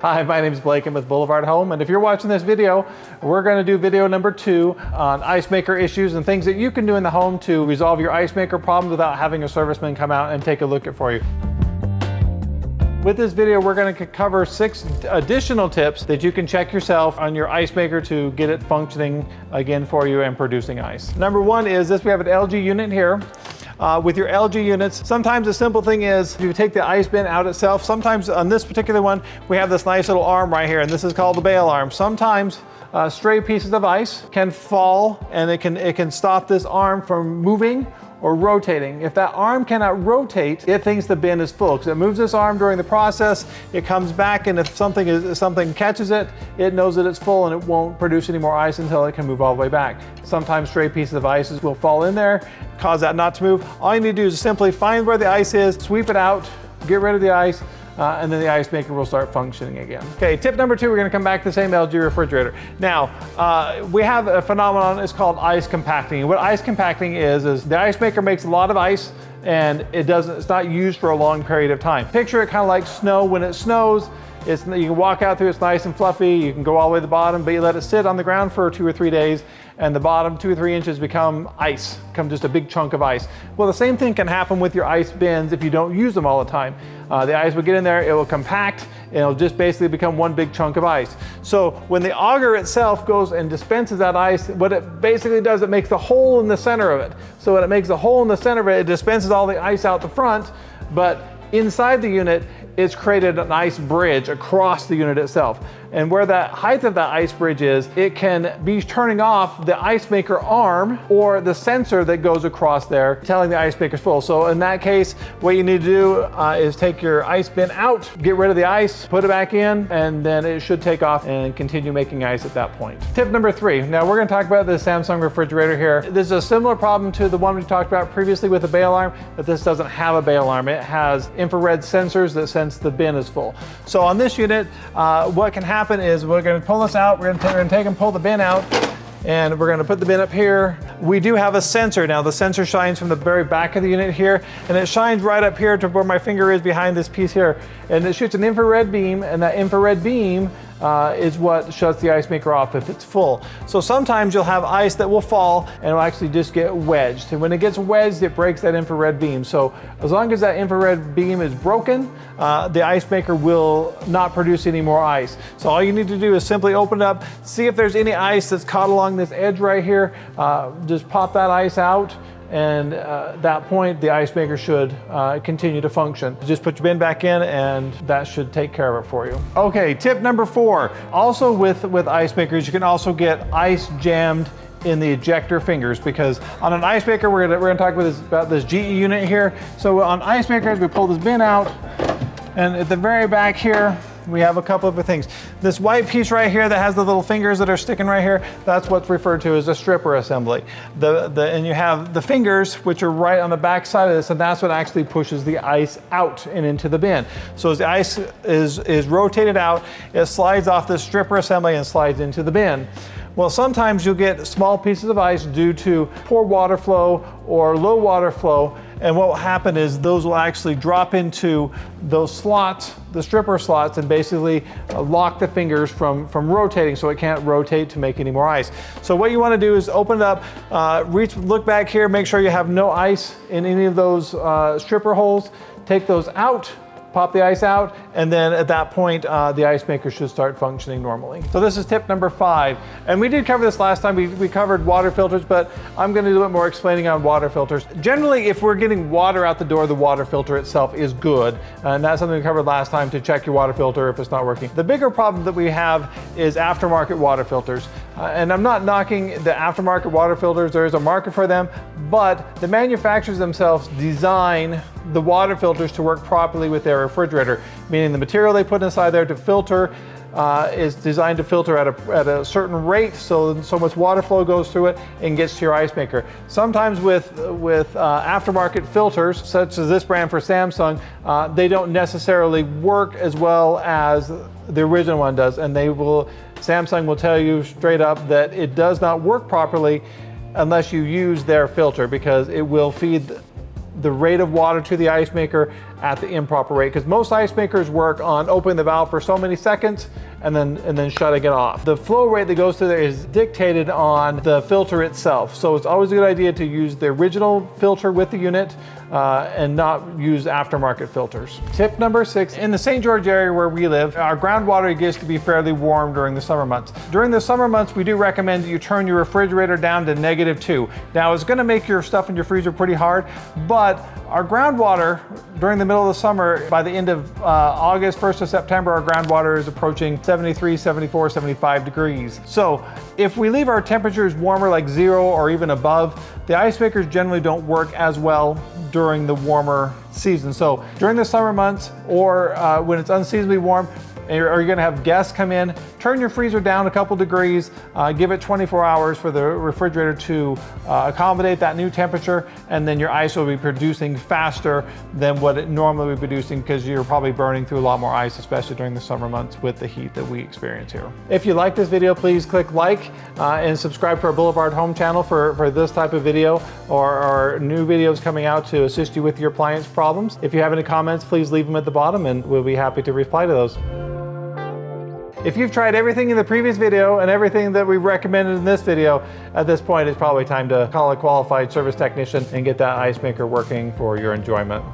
Hi, my name is Blake. I'm with BlvdHome, and if you're watching this video, we're going to do video number 2 on ice maker issues and things that you can do in the home to resolve your ice maker problems without having a serviceman come out and take a look at for you. With this video, we're going to cover 6 additional tips that you can check yourself on your ice maker to get it functioning again for you and producing ice. Number 1 is this. We have an LG unit here. With your LG units, sometimes the simple thing is you take the ice bin out itself. Sometimes on this particular one, we have this nice little arm right here, and this is called the bail arm. Sometimes stray pieces of ice can fall, and it can stop this arm from moving or rotating. If that arm cannot rotate, it thinks the bin is full. Because it moves this arm during the process, it comes back, and if something catches it, it knows that it's full and it won't produce any more ice until it can move all the way back. Sometimes stray pieces of ice will fall in there, cause that not to move. All you need to do is simply find where the ice is, sweep it out, get rid of the ice, and then the ice maker will start functioning again. Okay, tip number 2, we're gonna come back to the same LG refrigerator. Now, we have a phenomenon, it's called ice compacting. What ice compacting is the ice maker makes a lot of ice and it's not used for a long period of time. Picture it kind of like snow. When it snows, you can walk out through, it's nice and fluffy, you can go all the way to the bottom, but you let it sit on the ground for 2 or 3 days, and the bottom 2 or 3 inches become ice, become just a big chunk of ice. Well, the same thing can happen with your ice bins if you don't use them all the time. The ice will get in there, it will compact, and it'll just basically become one big chunk of ice. So when the auger itself goes and dispenses that ice, what it basically does, it makes a hole in the center of it. So when it makes a hole in the center of it, it dispenses all the ice out the front, but inside the unit, it's created an ice bridge across the unit itself. And where that height of that ice bridge is, it can be turning off the ice maker arm or the sensor that goes across there, telling the ice maker's full. So in that case, what you need to do is take your ice bin out, get rid of the ice, put it back in, and then it should take off and continue making ice at that point. Tip number 3. Now we're gonna talk about the Samsung refrigerator here. This is a similar problem to the one we talked about previously with the bail arm, but this doesn't have a bail arm. It has infrared sensors that sense the bin is full. So on this unit, what can happen is we're going to pull this out, we're going to take and pull the bin out, and we're going to put the bin up here. We do have a sensor. Now the sensor shines from the very back of the unit here, and it shines right up here to where my finger is behind this piece here, and it shoots an infrared beam, and that infrared beam is what shuts the ice maker off if it's full. So sometimes you'll have ice that will fall and it'll actually just get wedged. And when it gets wedged, it breaks that infrared beam. So as long as that infrared beam is broken, the ice maker will not produce any more ice. So all you need to do is simply open it up, see if there's any ice that's caught along this edge right here. Just pop that ice out, and at that point the ice maker should continue to function. Just put your bin back in and that should take care of it for you. Okay, tip number 4. Also with ice makers, you can also get ice jammed in the ejector fingers, because on an ice maker, we're gonna talk about this GE unit here. So on ice makers, we pull this bin out, and at the very back here, we have a couple of things. This white piece right here that has the little fingers that are sticking right here, that's what's referred to as a stripper assembly. And you have the fingers, which are right on the back side of this, and that's what actually pushes the ice out and into the bin. So as the ice is rotated out, it slides off this stripper assembly and slides into the bin. Well, sometimes you'll get small pieces of ice due to poor water flow or low water flow, and what will happen is those will actually drop into those slots, the stripper slots, and basically lock the fingers from rotating, so it can't rotate to make any more ice. So what you want to do is open it up, look back here, make sure you have no ice in any of those stripper holes, take those out, pop the ice out, and then at that point, the ice maker should start functioning normally. So this is tip number 5. And we did cover this last time, we covered water filters, but I'm gonna do a bit more explaining on water filters. Generally, if we're getting water out the door, the water filter itself is good. And that's something we covered last time, to check your water filter if it's not working. The bigger problem that we have is aftermarket water filters. And I'm not knocking the aftermarket water filters, there is a market for them, but the manufacturers themselves design the water filters to work properly with their refrigerator, meaning the material they put inside there to filter is designed to filter at a certain rate, so much water flow goes through it and gets to your ice maker. Sometimes with aftermarket filters, such as this brand for Samsung, they don't necessarily work as well as the original one does, and Samsung will tell you straight up that it does not work properly unless you use their filter, because it will feed the rate of water to the ice maker at the improper rate, because most ice makers work on opening the valve for so many seconds and then shutting it off. The flow rate that goes through there is dictated on the filter itself. So it's always a good idea to use the original filter with the unit and not use aftermarket filters. Tip number 6, in the St. George area where we live, our groundwater gets to be fairly warm during the summer months. During the summer months, we do recommend that you turn your refrigerator down to -2. Now, it's gonna make your stuff in your freezer pretty hard, but our groundwater during the middle of the summer, by the end of August, 1st of September, our groundwater is approaching 73, 74, 75 degrees. So if we leave our temperatures warmer, like 0 or even above, the ice makers generally don't work as well during the warmer season. So during the summer months, or when it's unseasonably warm, or you're gonna have guests come in, turn your freezer down a couple degrees, give it 24 hours for the refrigerator to accommodate that new temperature, and then your ice will be producing faster than what it normally would be producing, because you're probably burning through a lot more ice, especially during the summer months with the heat that we experience here. If you like this video, please click like and subscribe to our Boulevard Home channel for this type of video, or new videos coming out to assist you with your appliance problems. If you have any comments, please leave them at the bottom and we'll be happy to reply to those. If you've tried everything in the previous video and everything that we've recommended in this video, at this point it's probably time to call a qualified service technician and get that ice maker working for your enjoyment.